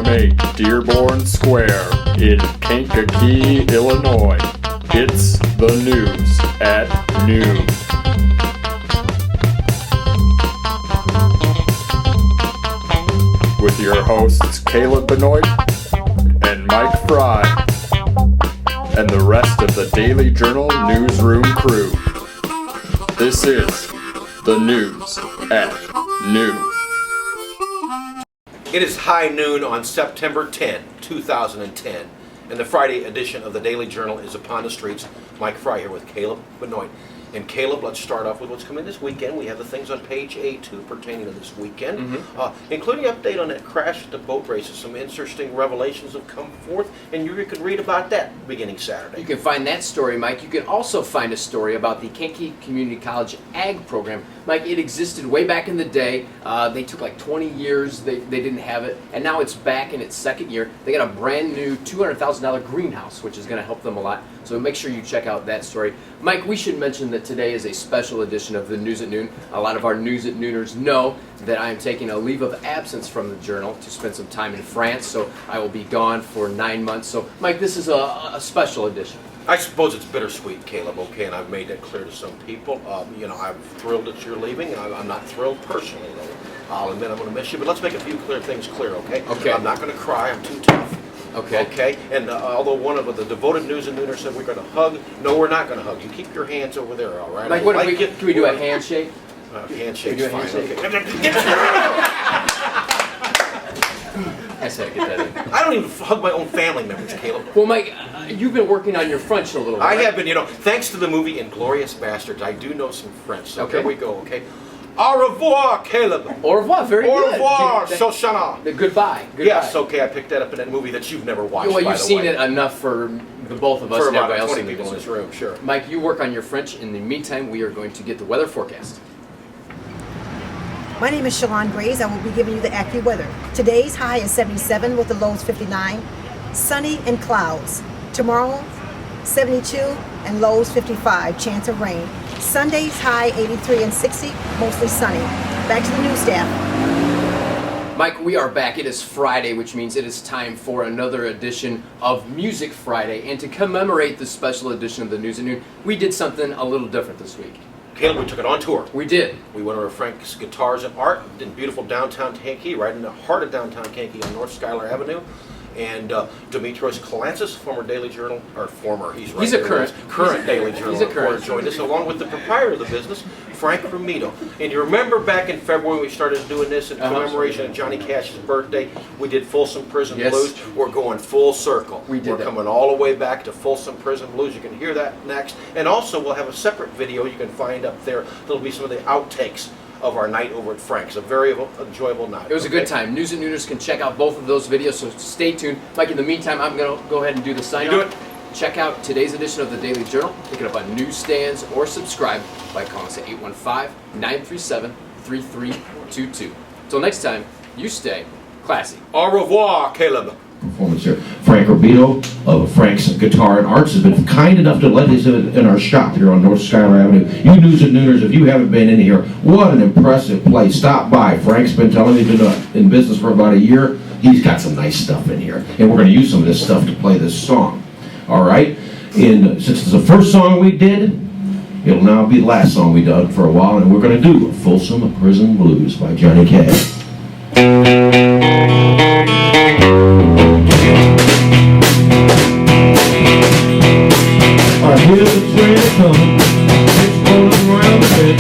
from a Dearborn Square in Kankakee, Illinois, it's the news at noon. With your hosts Caleb Benoit and Mike Fry, and the rest of the Daily Journal newsroom crew. This is the news at noon. It is high noon on September 10, 2010, and the Friday edition of the Daily Journal is upon the streets. Mike Fry here with Caleb Benoit. And Caleb, let's start off with what's coming this weekend. We have the things on page A2 pertaining to this weekend, including an update on that crash at the boat races. Some interesting revelations have come forth, and you can read about that beginning Saturday. You can find that story, Mike. You can also find a story about the Kankakee Community College Ag program. Mike, it existed way back in the day. They took like 20 years. They didn't have it, and now it's back in its second year. They got a brand new $200,000 greenhouse, which is going to help them a lot. So make sure you check out that story. Mike, we should mention that today is a special edition of the News at Noon. A lot of our News at Nooners know that I am taking a leave of absence from the Journal to spend some time in France, so I will be gone for 9 months. So, Mike, this is a special edition. I suppose it's bittersweet, Caleb, okay, and I've made that clear to some people. I'm thrilled that you're leaving, and I'm not thrilled personally, though. I'll admit I'm going to miss you, but let's make a few things clear, okay? Okay. I'm not going to cry. I'm too tough. Okay. Okay. And although one of the devoted News and Nooners said we're going to hug, no, we're not going to hug. You keep your hands over there, all right? Mike, can we do a handshake? Handshake's fine. handshake? Okay. I said get that in. I don't even hug my own family members, Caleb. Well, Mike, you've been working on your French a little bit. I right? have been, thanks to the movie Inglourious Bastards, I do know some French. So Okay. here we go, okay? Au revoir, Caleb. Au revoir, very Au good. revoir, Shoshana. Goodbye. Yes, okay, I picked that up in that movie that you've never watched, Well, by you've the seen way. it enough for the both of us For and about everybody else 20 in the people in this business. room, sure. Mike, you work on your French. In the meantime, we are going to get the weather forecast. My name is Shalone Graves. I will be giving you the AccuWeather. Today's high is 77 with the lows 59. Sunny and clouds. Tomorrow, 72 and lows 55. Chance of rain. Sunday's high 83 and 60, mostly sunny. Back to the news staff. Mike, we are back. It is Friday, which means it is time for another edition of Music Friday. And to commemorate this special edition of the News at Noon, we did something a little different this week. Caleb, we took it on tour. We did. We went over to Frank's Guitars and Art in beautiful downtown Kankakee, right in the heart of downtown Kankakee on North Schuyler Avenue. And Demetrios Kalantzis, former Daily Journal, or former, he's right He's a there, current Daily Journal he's a reporter, current. joined us, along with the proprietor of the business, Frank Romito. And you remember back in February we started doing this in commemoration of Johnny Cash's birthday. We did Folsom Prison Yes. Blues. We're going full circle. We did We're that. coming all the way back to Folsom Prison Blues. You can hear that next. And also we'll have a separate video you can find up there. There'll be some of the outtakes of our night over at Frank's. A very enjoyable night. It was a good time. News and Nooners can check out both of those videos, so stay tuned. Mike, in the meantime, I'm going to go ahead and do the sign-off. You do it. Check out today's edition of the Daily Journal. Pick it up on newsstands or subscribe by calling us at 815-937-3322. Until next time, you stay classy. Au revoir, Caleb. Performance here. Frank Romito of Frank's Guitar and Arts has been kind enough to let us in our shop here on North Schuyler Avenue. You News and Nooners, if you haven't been in here, what an impressive place. Stop by. Frank's been telling me he's been in business for about a year. He's got some nice stuff in here, and we're going to use some of this stuff to play this song. All right? And since it's the first song we did, it'll now be the last song we did for a while, and we're going to do Folsom Prison Blues by Johnny Cash. I hear the train coming, it's rolling around the bend,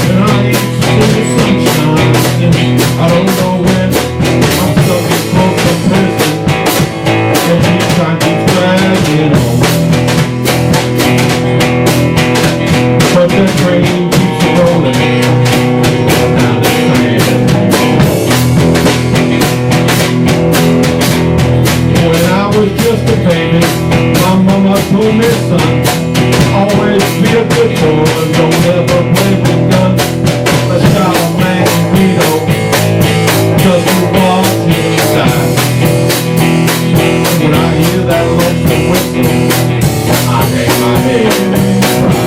and I ain't seen the sunshine, and I don't know when. I'm stuck in Folsom Prison, and each time keeps dragging on. But that train keeps rolling down the train. When I was just a baby, my mama told me, son, always be a good boy, don't ever play with guns. Let's stop a man, we know, just to watch him die. When I hear that lonesome whistle, I hang my head and cry.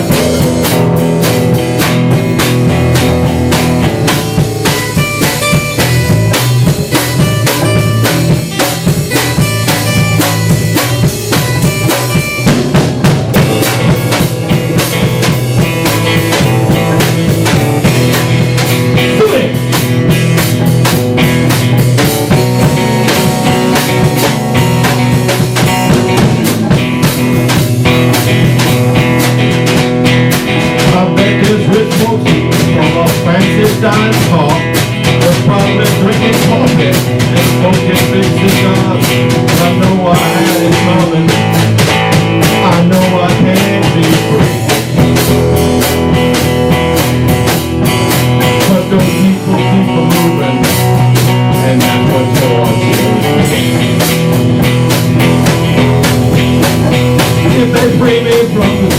from the